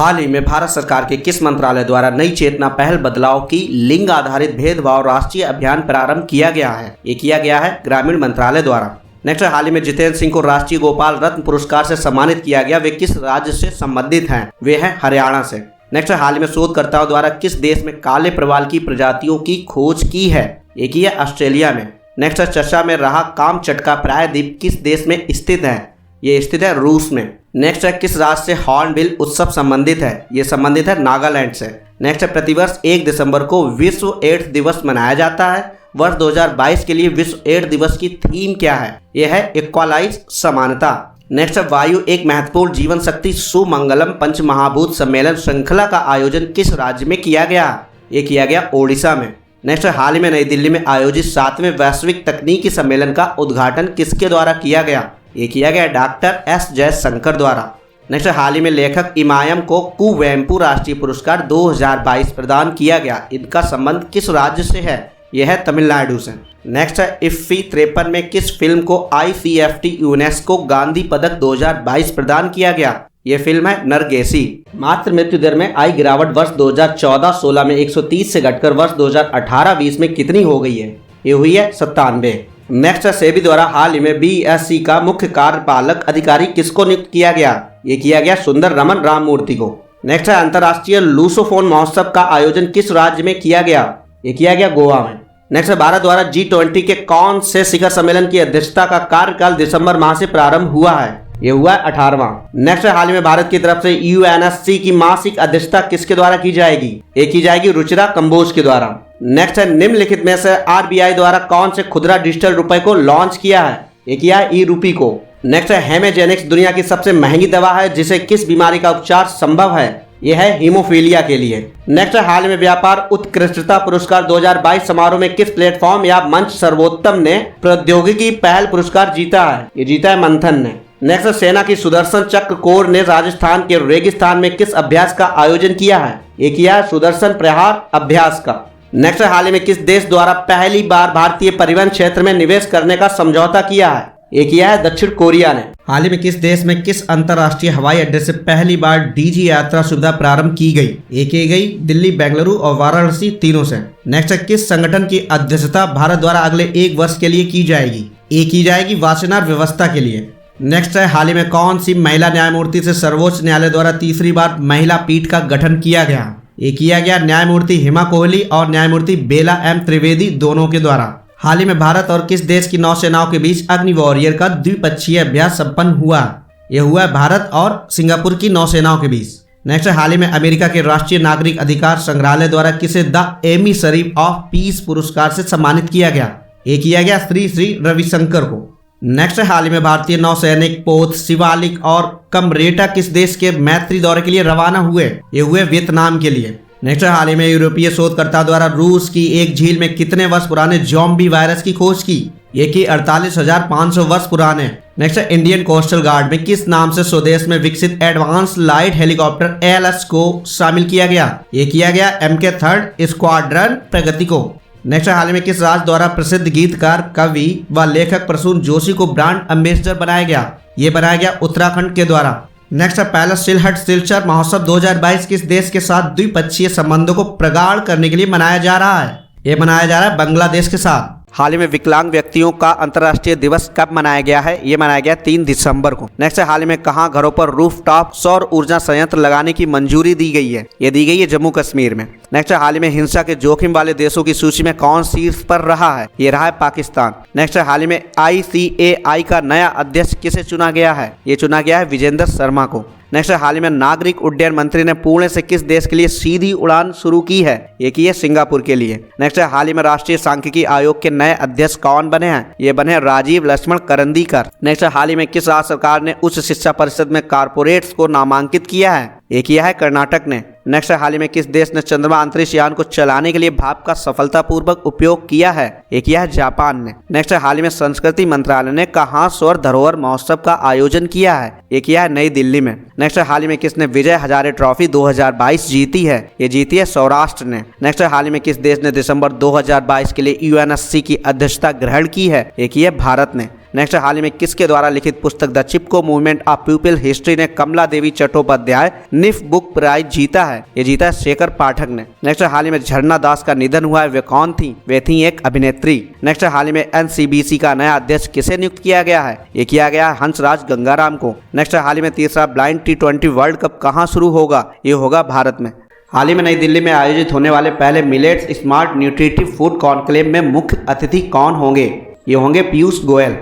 हाल ही में भारत सरकार के किस मंत्रालय द्वारा नई चेतना पहल बदलाव की लिंग आधारित भेदभाव राष्ट्रीय अभियान प्रारंभ किया गया है? ये किया गया है ग्रामीण मंत्रालय द्वारा। नेक्स्ट, हाल ही में जितेंद्र सिंह को राष्ट्रीय गोपाल रत्न पुरस्कार से सम्मानित किया गया। वे किस राज्य से संबंधित हैं? वे हैं हरियाणा से। नेक्स्ट, हाल ही में शोधकर्ताओं द्वारा किस देश में काले प्रवाल की प्रजातियों की खोज की है? ये की है ऑस्ट्रेलिया में। नेक्स्ट, चर्चा में रहा कामचटका प्रायद्वीप किस देश में स्थित है? ये स्थित है रूस में। नेक्स्ट है, किस राज्य से हॉर्नबिल उत्सव संबंधित है? ये संबंधित है नागालैंड से। नेक्स्ट है, प्रतिवर्ष 1 दिसंबर को विश्व एड्स दिवस मनाया जाता है। वर्ष 2022 के लिए विश्व एड्स दिवस की थीम क्या है? यह है इक्वालाइज, समानता। नेक्स्ट है, वायु एक महत्वपूर्ण जीवन शक्ति सुमंगलम पंचमहाभूत सम्मेलन श्रृंखला का आयोजन किस राज्य में किया गया? ये किया गया ओडिशा में। नेक्स्ट, हाल ही में नई दिल्ली में आयोजित 7वें वैश्विक तकनीकी सम्मेलन का उद्घाटन किसके द्वारा किया गया? ये किया गया डॉक्टर एस जयशंकर द्वारा। नेक्स्ट, हाल ही में लेखक इमायम को कुवेम्पु राष्ट्रीय पुरस्कार 2022 प्रदान किया गया। इनका संबंध किस राज्य से है? यह है तमिलनाडु से। नेक्स्ट है, इफ्फी 53 में किस फिल्म को ICFT यूनेस्को गांधी पदक 2022 प्रदान किया गया? ये फिल्म है नरगेसी। मातृ मृत्यु दर में आई गिरावट वर्ष 2014-16 में 130 से घटकर वर्ष 2018-20 में कितनी हो गई है? ये हुई है 97। नेक्स्ट, सेबी द्वारा हाल ही में BSE का मुख्य कार्यपालक अधिकारी किसको नियुक्त किया गया? ये किया गया सुंदर रमन राममूर्ति को। नेक्स्ट है, अंतर्राष्ट्रीय लूसोफोन महोत्सव का आयोजन किस राज्य में किया गया? ये किया गया गोवा में। नेक्स्ट, भारत द्वारा G20 के कौन से शिखर सम्मेलन की अध्यक्षता का कार्यकाल दिसंबर माह से प्रारंभ हुआ है? ये हुआ है 18वां। नेक्स्ट, हाल ही में भारत की तरफ से UNSC की मासिक अध्यक्षता किसके द्वारा की जाएगी? ये की जाएगी रुचिरा कंबोज के द्वारा। नेक्स्ट है, निम्नलिखित में से RBI द्वारा कौन से खुदरा डिजिटल रुपए को लॉन्च किया है? ये किया है ई-रूपी को। नेक्स्ट है, हेमेजेनिक्स दुनिया की सबसे महंगी दवा है जिसे किस बीमारी का उपचार संभव है? यह है हीमोफीलिया के लिए। नेक्स्ट, हाल में व्यापार उत्कृष्टता पुरस्कार 2022 समारोह में किस प्लेटफॉर्म या मंच सर्वोत्तम ने प्रौद्योगिकी पहल पुरस्कार जीता है? ये जीता है मंथन ने। नेक्स्ट, सेना की सुदर्शन चक्र कोर ने राजस्थान के रेगिस्तान में किस अभ्यास का आयोजन किया है? ये किया है सुदर्शन प्रहार अभ्यास का। नेक्स्ट, हाल ही में किस देश द्वारा पहली बार भारतीय परिवहन क्षेत्र में निवेश करने का समझौता किया है? ये किया है दक्षिण कोरिया ने। हाल ही में किस देश में किस अंतर्राष्ट्रीय हवाई अड्डे से पहली बार DG यात्रा सुविधा प्रारंभ की गई? ये की गई दिल्ली, बेंगलुरु और वाराणसी तीनों से। नेक्स्ट, किस संगठन की अध्यक्षता भारत द्वारा अगले 1 वर्ष के लिए की जाएगी? ये की जाएगी वासेनार व्यवस्था के लिए। नेक्स्ट है, हाल ही में कौन सी महिला न्यायमूर्ति से सर्वोच्च न्यायालय द्वारा तीसरी बार महिला पीठ का गठन किया गया? ये किया गया न्यायमूर्ति हिमा कोहली और न्यायमूर्ति बेला M त्रिवेदी दोनों के द्वारा। हाल ही में भारत और किस देश की नौसेनाओं के बीच अग्नि वॉरियर का द्विपक्षीय अभ्यास संपन्न हुआ? यह हुआ है भारत और सिंगापुर की नौसेनाओं के बीच। नेक्स्ट, हाल ही में अमेरिका के राष्ट्रीय नागरिक अधिकार संग्रहालय द्वारा किसे द एमिसरी ऑफ पीस पुरस्कार से सम्मानित किया गया? ये किया गया श्री रविशंकर को। नेक्स्ट, हाल ही में भारतीय नौसैनिक पोत, शिवालिक और कमरेटा किस देश के मैत्री दौरे के लिए रवाना हुए? ये हुए वियतनाम के लिए। नेक्स्ट, हाल ही में यूरोपीय शोधकर्ता द्वारा रूस की एक झील में कितने वर्ष पुराने ज़ॉम्बी वायरस की खोज की? ये की 48,500 वर्ष पुराने। नेक्स्ट, इंडियन कोस्टल गार्ड में किस नाम से स्वदेश में विकसित एडवांस लाइट हेलीकॉप्टर ALS को शामिल किया गया? ये किया गया MK 3rd स्क्वाड्रन प्रगति को। नेक्स्ट, हाल ही में किस राज्य द्वारा प्रसिद्ध गीतकार, कवि व लेखक प्रसून जोशी को ब्रांड एम्बेसडर बनाया गया? ये बनाया गया उत्तराखंड के द्वारा। नेक्स्ट, पहला सिलहट सिलचर महोत्सव 2022 किस देश के साथ द्विपक्षीय संबंधों को प्रगाढ़ करने के लिए मनाया जा रहा है? ये मनाया जा रहा है बांग्लादेश के साथ। हाल ही में विकलांग व्यक्तियों का अंतर्राष्ट्रीय दिवस कब मनाया गया है? ये मनाया गया 3 दिसंबर को। नेक्स्ट, हाल ही में कहां घरों पर रूफटॉप सौर ऊर्जा संयंत्र लगाने की मंजूरी दी गई है? ये दी गई है जम्मू कश्मीर में। नेक्स्ट, हाल ही में हिंसा के जोखिम वाले देशों की सूची में कौन शीर्ष पर रहा है? ये रहा है पाकिस्तान। नेक्स्ट, हाल ही में ICAI का नया अध्यक्ष किसे चुना गया है? ये चुना गया है विजेंद्र शर्मा को। नेक्स्ट, हाल ही में नागरिक उड्डयन मंत्री ने पुणे से किस देश के लिए सीधी उड़ान शुरू की है? ये की है सिंगापुर के लिए। नेक्स्ट, हाल ही में राष्ट्रीय सांख्यिकी आयोग के नए अध्यक्ष कौन बने हैं? ये बने राजीव लक्ष्मण करंदीकर। नेक्स्ट, हाल ही में किस राज्य सरकार ने उच्च शिक्षा परिषद में कारपोरेट्स को नामांकित किया है? ये किया है कर्नाटक ने। नेक्स्ट, हाल ही में किस देश ने चंद्रमा अंतरिक्ष यान को चलाने के लिए भाप का सफलतापूर्वक उपयोग किया है? ये किया है जापान ने। नेक्स्ट, हाल ही में संस्कृति मंत्रालय ने कहां स्वर धरोहर महोत्सव का आयोजन किया है? ये किया है नई दिल्ली में। नेक्स्ट, हाल ही में किसने विजय हजारे ट्रॉफी 2022 जीती है? ये जीती है सौराष्ट्र ने। नेक्स्ट, हाल ही में किस देश ने दिसंबर 2022 के लिए UNSC की अध्यक्षता ग्रहण की है? ये की है भारत ने। नेक्स्ट, हाल ही में किसके द्वारा लिखित पुस्तक the Chipko movement of people history ने कमला देवी चट्टोपाध्याय निफ बुक प्राइज जीता है? ये जीता है शेखर पाठक ने। नेक्स्ट, हाल ही में झरना दास का निधन हुआ है, वे कौन थी? वे थी एक अभिनेत्री। नेक्स्ट, हाल ही में एनसीबीसी का नया अध्यक्ष किसे नियुक्त किया गया है? ये किया गया है हंसराज गंगाराम को। नेक्स्ट, हाल ही में तीसरा ब्लाइंड T20 वर्ल्ड कप कहाँ शुरू होगा? ये होगा भारत में। हाल ही में नई दिल्ली में आयोजित होने वाले पहले millets smart nutritive food conclave में मुख्य अतिथि कौन होंगे? ये होंगे पीयूष गोयल।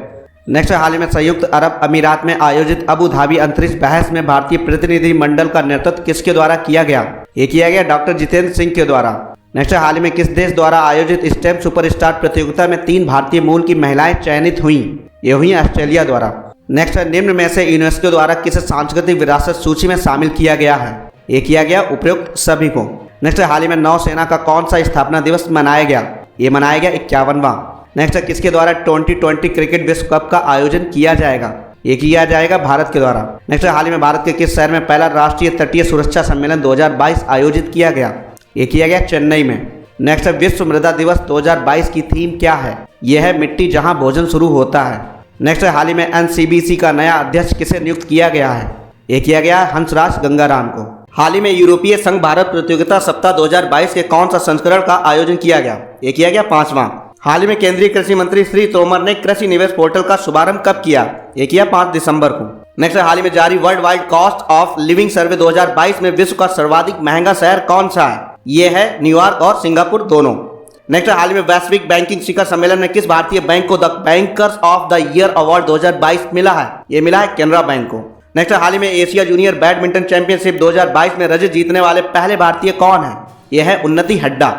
नेक्स्ट, हाल ही में संयुक्त अरब अमीरात में आयोजित अबू धाबी अंतरिक्ष बहस में भारतीय प्रतिनिधि मंडल का नेतृत्व किसके द्वारा किया गया? ये किया गया डॉक्टर जितेंद्र सिंह के द्वारा। नेक्स्ट, हाल ही में किस देश द्वारा आयोजित स्टेम सुपरस्टार प्रतियोगिता में 3 भारतीय मूल की महिलाएं चयनित हुई? ये हुई ऑस्ट्रेलिया द्वारा। नेक्स्ट, निम्न में से यूनेस्को द्वारा किसे सांस्कृतिक विरासत सूची में शामिल किया गया है? ये किया गया उपयुक्त सभी को। नेक्स्ट, हाल ही में नौसेना का कौन सा स्थापना दिवस मनाया गया? ये मनाया गया 51वां। नेक्स्ट, किसके द्वारा 2020 क्रिकेट विश्व कप का आयोजन किया जाएगा? ये किया जाएगा भारत के द्वारा। नेक्स्ट, हाल ही में भारत के किस शहर में पहला राष्ट्रीय तटीय सुरक्षा सम्मेलन 2022 आयोजित किया गया? ये किया गया चेन्नई में। नेक्स्ट, विश्व मृदा दिवस 2022 की थीम क्या है? यह है मिट्टी जहां भोजन शुरू होता है। नेक्स्ट, हाल ही में एनसीबीसी का नया अध्यक्ष किसे नियुक्त किया गया है? ये किया गया हंसराज गंगाराम को। हाल ही में यूरोपीय संघ भारत प्रतियोगिता सप्ताह 2022 के कौन सा संस्करण का आयोजन किया गया? ये किया गया 5वां। हाल ही में केंद्रीय कृषि मंत्री श्री तोमर ने कृषि निवेश पोर्टल का शुभारंभ कब किया? ये किया 5 दिसंबर को। नेक्स्ट, हाल ही में जारी world wide cost of living survey 2022 में विश्व का सर्वाधिक महंगा शहर कौन सा है? ये है न्यूयॉर्क और सिंगापुर दोनों। नेक्स्ट, हाल ही में वैश्विक बैंकिंग शिखर सम्मेलन में किस भारतीय बैंक को the bankers of the year award 2022 मिला है? ये मिला है केनरा बैंक को। नेक्स्ट, हाल ही में एशिया जूनियर बैडमिंटन चैंपियनशिप 2022 में रजत जीतने वाले पहले भारतीय कौन है? यह है उन्नति हड्डा।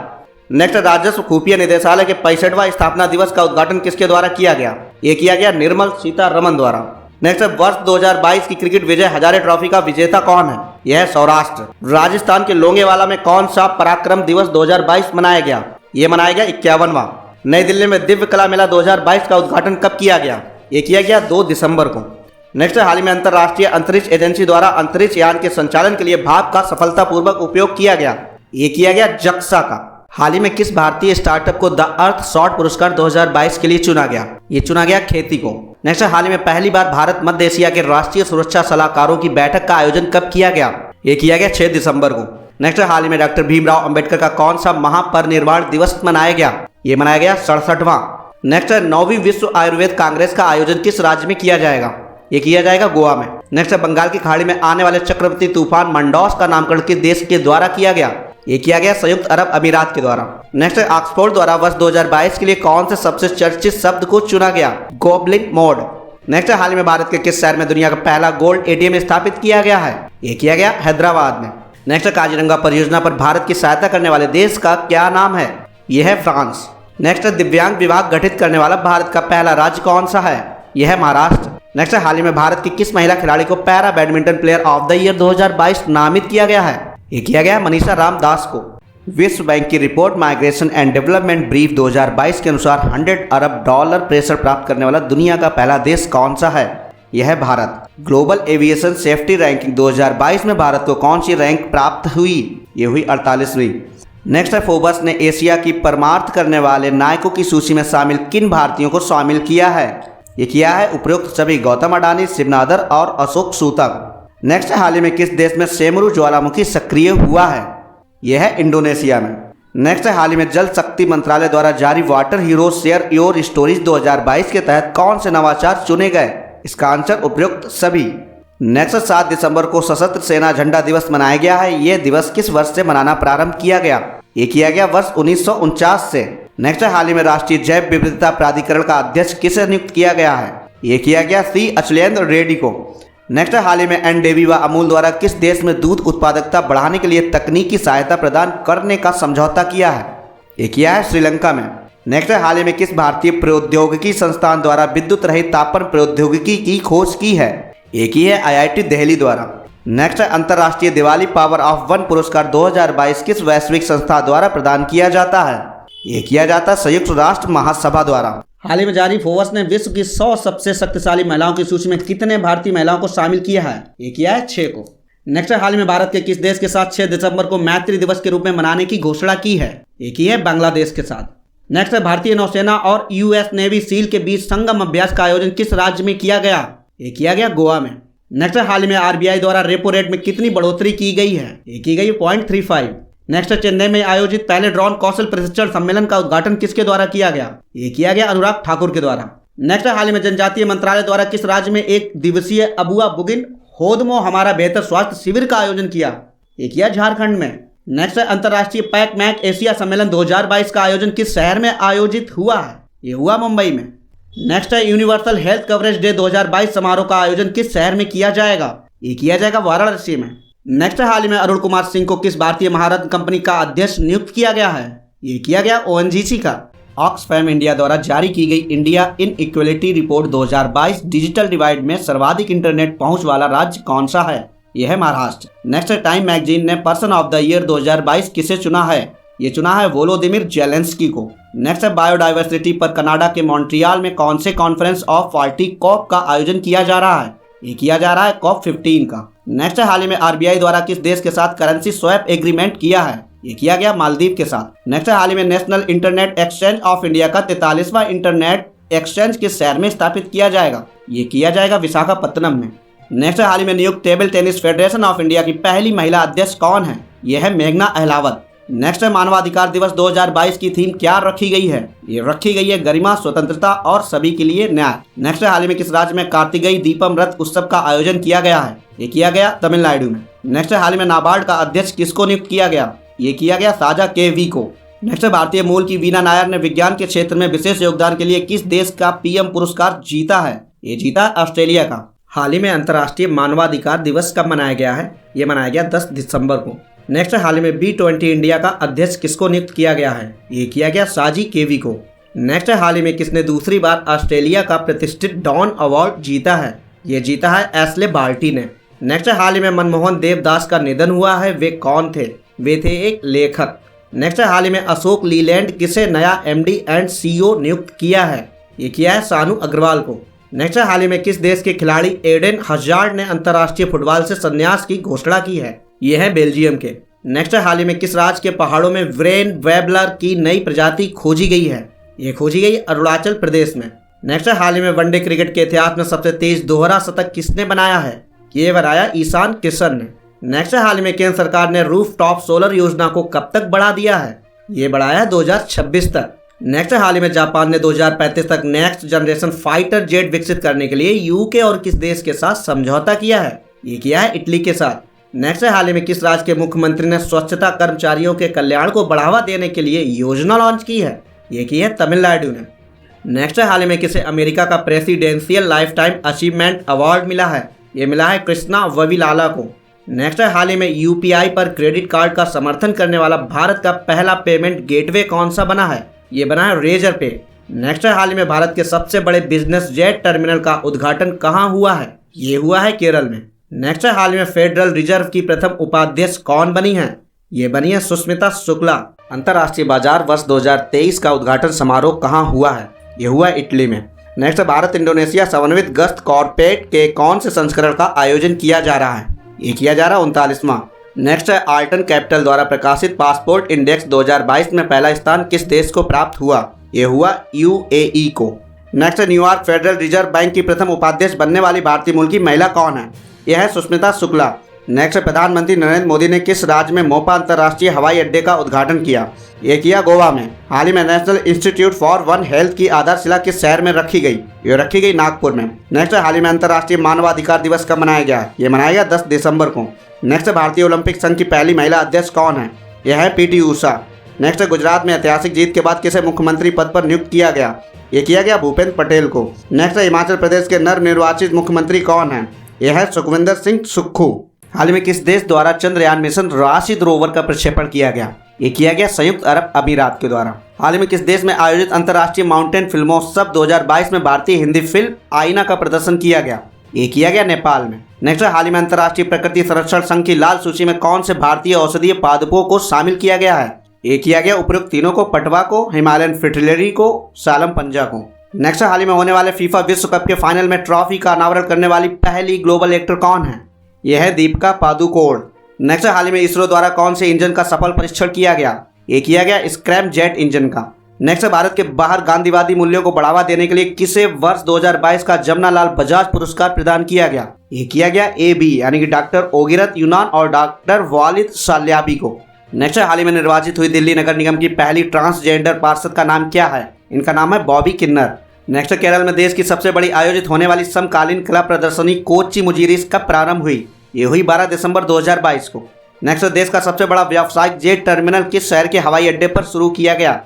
नेक्स्ट, राजस्व खुफिया निदेशालय के 65वां स्थापना दिवस का उद्घाटन किसके द्वारा किया गया? ये किया गया निर्मल सीतारमण द्वारा। नेक्स्ट, वर्ष 2022 की क्रिकेट विजय हजारे ट्रॉफी का विजेता कौन है? यह है सौराष्ट्र। राजस्थान के लोंगेवाला में कौन सा पराक्रम दिवस 2022 मनाया गया? ये मनाया गया 51वां। नई दिल्ली में दिव्य कला मेला 2022 का उद्घाटन कब किया गया? ये किया गया 2 दिसंबर को। नेक्स्ट, हाल ही में अंतर्राष्ट्रीय अंतरिक्ष एजेंसी द्वारा अंतरिक्ष यान के संचालन के लिए भाप का सफलतापूर्वक उपयोग किया गया? ये किया गया जक्सा का। हाल ही में किस भारतीय स्टार्टअप को द अर्थ शॉट पुरस्कार 2022 के लिए चुना गया? ये चुना गया खेती को। नेक्स्ट, हाल ही में पहली बार भारत मध्य एशिया के राष्ट्रीय सुरक्षा सलाहकारों की बैठक का आयोजन कब किया गया? ये किया गया 6 दिसंबर को। नेक्स्ट, हाल ही में डॉक्टर भीमराव अंबेडकर का कौन सा महापरिनिर्वाण दिवस मनाया गया? ये मनाया गया 67वां। नेक्स्ट, 9वीं विश्व आयुर्वेद कांग्रेस का आयोजन किस राज्य में किया जाएगा? ये किया जाएगा गोवा में। नेक्स्ट, बंगाल की खाड़ी में आने वाले चक्रवाती तूफान मंडौस का नामकरण किस देश के द्वारा किया गया? ये किया गया संयुक्त अरब अमीरात के द्वारा। नेक्स्ट, ऑक्सफोर्ड द्वारा वर्ष 2022 के लिए कौन से सबसे चर्चित शब्द को चुना गया? Goblin mode. नेक्स्ट, हाल ही में भारत के किस शहर में दुनिया का पहला गोल्ड एटीएम स्थापित किया गया है? ये किया गया हैदराबाद में। नेक्स्ट, काजीरंगा परियोजना पर भारत की सहायता करने वाले देश का क्या नाम है? यह है फ्रांस। नेक्स्ट, दिव्यांग विभाग गठित करने वाला भारत का पहला राज्य कौन सा है? यह है महाराष्ट्र। नेक्स्ट, हाल ही में भारत की किस महिला खिलाड़ी को para badminton player of the year 2022 नामित किया गया है? ये किया गया मनीषा रामदास को। विश्व बैंक की report migration and development brief 2022 के अनुसार $100 अरब प्रेशर प्राप्त करने वाला दुनिया का पहला देश कौन सा है? यह है Bharat. Global aviation safety ranking 2022 में भारत को कौन सी रैंक प्राप्त हुई? ये हुई 48वीं। नेक्स्ट, फोर्ब्स ने एशिया की परमार्थ करने वाले नायकों की सूची में शामिल किन भारतीयों को शामिल किया है? ये किया है उपरोक्त सभी गौतम अडानी, शिव नादर और अशोक सूतक। नेक्स्ट, हाल ही में किस देश में सेमरू ज्वालामुखी सक्रिय हुआ है? यह है इंडोनेशिया में। नेक्स्ट, हाल ही में जल शक्ति मंत्रालय द्वारा जारी water hero share your stories 2022 के तहत कौन से नवाचार चुने गए? इसका आंसर उपयुक्त सभी। नेक्स्ट, 7 दिसंबर को सशस्त्र सेना झंडा दिवस मनाया गया है। यह दिवस किस वर्ष से मनाना प्रारंभ किया गया? ये किया गया वर्ष 1949 से। नेक्स्ट, हाल ही में राष्ट्रीय जैव विविधता प्राधिकरण का अध्यक्ष किसे नियुक्त किया गया है? ये किया गया सी अचलेंद्र रेड्डी को। नेक्स्ट, हाल ही में एनडेवी व अमूल द्वारा किस देश में दूध उत्पादकता बढ़ाने के लिए तकनीकी सहायता प्रदान करने का समझौता किया है? ये किया है श्रीलंका में। नेक्स्ट, हाल ही में किस भारतीय प्रौद्योगिकी संस्थान द्वारा विद्युत रहित तापन प्रौद्योगिकी की खोज की है? ये की है IIT दिल्ली द्वारा। नेक्स्ट, अंतर्राष्ट्रीय दिवाली पावर ऑफ वन पुरस्कार 2022 किस वैश्विक संस्था द्वारा प्रदान किया जाता है? ये किया जाता है संयुक्त राष्ट्र महासभा द्वारा। हाल ही में जारी फोर्ब्स ने विश्व की 100 सबसे शक्तिशाली महिलाओं की सूची में कितने भारतीय महिलाओं को शामिल किया है? ये किया है 6 को। नेक्स्ट, हाल ही में भारत के किस देश के साथ 6 दिसंबर को मैत्री दिवस के रूप में मनाने की घोषणा की है? ये की है बांग्लादेश के साथ। नेक्स्ट है भारतीय नौसेना और यूएस नेवी सील के बीच संगम अभ्यास का आयोजन किस राज्य में किया गया? ये किया गया गोवा में। नेक्स्ट है हाल ही में आरबीआई द्वारा रेपो रेट में कितनी बढ़ोतरी की गई है? ये की गई 0.35। नेक्स्ट है चेन्नई में आयोजित पहले ड्रोन कौशल प्रशिक्षण सम्मेलन का उद्घाटन किसके द्वारा किया गया? ये किया गया अनुराग ठाकुर के द्वारा। नेक्स्ट है हाल ही में जनजातीय मंत्रालय द्वारा किस राज्य में 1 दिवसीय अबुआ बुगिन होदमो हमारा बेहतर स्वास्थ्य शिविर का आयोजन किया? ये किया झारखंड में। नेक्स्ट है अंतर्राष्ट्रीय पैक मैक एशिया सम्मेलन 2022 का आयोजन किस शहर में आयोजित हुआ है? ये हुआ मुंबई में। नेक्स्ट है यूनिवर्सल हेल्थ कवरेज डे 2022 समारोह का आयोजन किस शहर में किया जाएगा? ये किया जाएगा वाराणसी में। नेक्स्ट है हाल ही में अरुण कुमार सिंह को किस भारतीय महारत्न कंपनी का अध्यक्ष नियुक्त किया गया है? ये किया गया ओएनजीसी का। ऑक्सफैम इंडिया द्वारा जारी की गई India in equality report 2022 digital divide में सर्वाधिक इंटरनेट पहुंच वाला राज्य कौन सा है? यह है महाराष्ट्र। नेक्स्ट टाइम मैगजीन ने पर्सन ऑफ द ईयर 2022 किसे चुना है? ये चुना है वोलोदिमिर जेलेंस्की को। नेक्स्ट है बायोडाइवर्सिटी पर कनाडा के मॉन्ट्रियल में कौन से कॉन्फ्रेंस ऑफ पार्टी कॉप का आयोजन किया जा रहा है? ये किया जा रहा है COP 15 का। नेक्स्ट है हाल ही में आरबीआई द्वारा किस देश के साथ करेंसी स्वैप एग्रीमेंट किया है? ये किया गया मालदीव के साथ। नेक्स्ट है हाल ही में national internet exchange of India का 43वां इंटरनेट एक्सचेंज किस शहर में स्थापित किया जाएगा? ये किया जाएगा विशाखापत्तनम में। नेक्स्ट है हाल ही में नियुक्त table tennis federation of India की पहली महिला अध्यक्ष कौन है? यह है मेघना अहलावत। नेक्स्ट है मानवाधिकार दिवस 2022 की थीम क्या रखी गई है? ये रखी गई है गरिमा, स्वतंत्रता और सभी के लिए न्याय। नेक्स्ट है हाल ही में किस राज्य में कार्तिकेय दीपम रथ उत्सव का आयोजन किया गया है? ये किया गया तमिलनाडु में। नेक्स्ट है हाल ही में नाबार्ड का अध्यक्ष किसको नियुक्त किया गया? ये किया गया साजा KV को। नेक्स्ट है भारतीय मूल की वीना नायर ने विज्ञान के क्षेत्र में विशेष योगदान के लिए किस देश का PM पुरस्कार जीता है? ये जीता ऑस्ट्रेलिया का। हाल ही में अंतर्राष्ट्रीय मानवाधिकार दिवस कब मनाया गया है? ये मनाया गया 10 दिसंबर को। नेक्स्ट हाल ही में B20 इंडिया का अध्यक्ष किसको नियुक्त किया गया है? ये किया गया साजी KV को। नेक्स्ट हाल ही में किसने दूसरी बार ऑस्ट्रेलिया का प्रतिष्ठित डॉन अवार्ड जीता है? ये जीता है एस्ले बाल्टी ने। नेक्स्ट हाल ही में मनमोहन देवदास का निधन हुआ है, वे कौन थे? वे थे एक लेखक। नेक्स्ट हाल ही में अशोक लीलैंड किसे नया MD एंड CEO नियुक्त किया है? ये किया है सानू अग्रवाल को। नेक्स्ट हाल ही में किस देश के खिलाड़ी एडेन हजार्ड ने अंतर्राष्ट्रीय फुटबॉल से संन्यास की घोषणा की है? यह है बेल्जियम के। नेक्स्ट हाल ही में किस राज्य के पहाड़ों में व्रेन वेबलर की नई प्रजाति खोजी गई है? ये खोजी गई अरुणाचल प्रदेश में। नेक्स्ट हाल ही में वनडे क्रिकेट के इतिहास में सबसे तेज दोहरा शतक किसने बनाया है? ये बनाया ईशान किशन ने। नेक्स्ट हाल ही में केंद्र सरकार ने रूफ टॉप सोलर योजना को कब तक बढ़ा दिया है? ये बढ़ाया 2026 तक। नेक्स्ट हाल ही में जापान ने 2035 तक नेक्स्ट जनरेशन फाइटर जेट विकसित करने के लिए यूके और किस देश के साथ समझौता किया है? ये किया है इटली के साथ। नेक्स्ट हाल ही में किस राज्य के मुख्यमंत्री ने स्वच्छता कर्मचारियों के कल्याण को बढ़ावा देने के लिए योजना लॉन्च की है? ये की है तमिलनाडु ने। नेक्स्ट हाल ही में किसे अमेरिका का presidential life time achievement award मिला है? ये मिला है कृष्णा वविलाला को। नेक्स्ट हाल ही में UPI पर क्रेडिट कार्ड का समर्थन करने वाला भारत का पहला पेमेंट गेटवे कौन सा बना है? ये बना है रेजर पे। नेक्स्ट हाल ही में भारत के सबसे बड़े बिजनेस जेट टर्मिनल का उद्घाटन कहाँ हुआ है? ये हुआ है केरल में। नेक्स्ट हाल में फेडरल रिजर्व की प्रथम उपाध्यक्ष कौन बनी है? ये बनी है सुष्मिता शुक्ला। अंतर्राष्ट्रीय बाजार वर्ष 2023 का उद्घाटन समारोह कहाँ हुआ है? ये हुआ इटली में। नेक्स्ट भारत इंडोनेशिया समन्वित गश्त कॉर्पोरेट के कौन से संस्करण का आयोजन किया जा रहा है? ये किया जा रहा है 39वां। नेक्स्ट है आल्टन कैपिटल द्वारा प्रकाशित पासपोर्ट इंडेक्स 2022 में पहला स्थान किस देश को प्राप्त हुआ? ये हुआ UAE को। Next New York federal reserve bank की प्रथम उपाध्यक्ष बनने वाली भारतीय मूल की महिला कौन है? यह है सुष्मिता शुक्ला। नेक्स्ट प्रधानमंत्री नरेंद्र मोदी ने किस राज्य में मोपा अंतर्राष्ट्रीय हवाई अड्डे का उद्घाटन किया? ये किया गोवा में। हाल ही में national institute for one health की आधारशिला किस शहर में रखी गई? ये रखी गई नागपुर में। नेक्स्ट हाल ही में अंतर्राष्ट्रीय मानवाधिकार दिवस कब मनाया गया? ये मनाया गया 10 दिसंबर को। नेक्स्ट भारतीय ओलंपिक संघ की पहली महिला अध्यक्ष कौन है? यह है PT ऊषा। नेक्स्ट गुजरात में ऐतिहासिक जीत के बाद किसे मुख्यमंत्री पद पर नियुक्त किया गया? ये किया गया भूपेंद्र पटेल को। नेक्स्ट हिमाचल प्रदेश के नवनिर्वाचित मुख्यमंत्री कौन है? यह है सुखविंदर सिंह सुक्खू। हाल ही में किस देश द्वारा चंद्रयान मिशन राशिद रोवर का प्रक्षेपण किया गया? ये किया गया संयुक्त अरब अमीरात के द्वारा। हाल ही में किस देश में आयोजित अंतर्राष्ट्रीय माउंटेन फिल्मोत्सव 2022 में भारतीय हिंदी फिल्म आईना का प्रदर्शन किया गया? ये किया गया नेपाल में। नेक्स्ट हाल ही में अंतर्राष्ट्रीय प्रकृति संरक्षण संघ की लाल सूची में कौन से भारतीय औषधीय पादपों को शामिल किया गया है? ये किया गया उपरोक्त तीनों को, पटवा को, हिमालयन फ्रिटिलरी को, सालम पंजा को। नेक्स्ट हाल ही में होने वाले फीफा विश्व कप के फाइनल में ट्रॉफी का अनावरण करने वाली पहली ग्लोबल एक्टर कौन है? यह है दीपिका पादुकोण। नेक्स्ट हाल ही में इसरो द्वारा कौन से इंजन का सफल परीक्षण किया गया? ये किया गया स्क्रैम जेट इंजन का। नेक्स्ट है भारत के बाहर गांधीवादी मूल्यों को बढ़ावा देने के लिए किसे वर्ष 2022 का जमनालाल बजाज पुरस्कार प्रदान किया गया? ये किया गया ए बी यानी कि डॉक्टर ओगिरत यूनान और डॉक्टर वालिद साल्याबी को। नेक्स्ट है हाल ही में निर्वाचित हुई दिल्ली नगर निगम की पहली ट्रांसजेंडर पार्षद का नाम क्या है? इनका नाम है बॉबी किन्नर। नेक्स्ट केरल में देश की सबसे बड़ी आयोजित होने वाली समकालीन कला प्रदर्शनी कोच्चि मुजिरिस कब प्रारंभ हुई? ये हुई 12 दिसंबर 2022 को। नेक्स्ट देश का सबसे बड़ा व्यावसायिक जेट टर्मिनल किस शहर के हवाई अड्डे पर शुरू किया गया?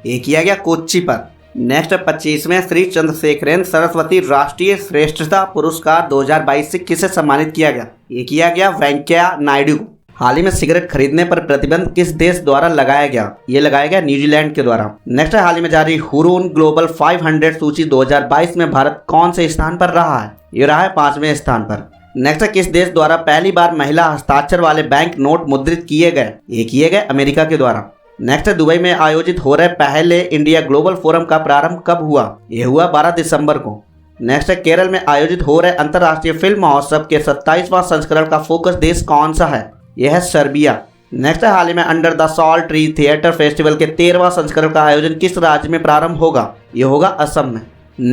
ये किया गया कोच्चि पर। नेक्स्ट 25वें श्री चंद्रशेखरन सरस्वती राष्ट्रीय श्रेष्ठता पुरस्कार 2022 से किसे सम्मानित किया गया? ये किया गया वेंकैया नायडू को। हाल ही में सिगरेट खरीदने पर प्रतिबंध किस देश द्वारा लगाया गया? ये लगाया गया न्यूजीलैंड के द्वारा। नेक्स्ट हाल ही में जारी हुरून ग्लोबल 500 सूची 2022 में भारत कौन से स्थान पर रहा है? ये रहा है 5वें स्थान पर। नेक्स्ट किस देश द्वारा पहली बार महिला हस्ताक्षर वाले बैंक नोट मुद्रित किए गए? ये किए गए अमेरिका के द्वारा। नेक्स्ट दुबई में आयोजित हो रहे पहले इंडिया ग्लोबल फोरम का प्रारंभ कब हुआ? ये हुआ 12 दिसंबर को। नेक्स्ट केरल में आयोजित हो रहे अंतर्राष्ट्रीय फिल्म महोत्सव के 27वां संस्करण का फोकस देश कौन सा है? यह है सर्बिया। नेक्स्ट हाल ही में under the salt tree theatre festival के 13वां संस्करण का आयोजन किस राज्य में प्रारंभ होगा? ये होगा असम में।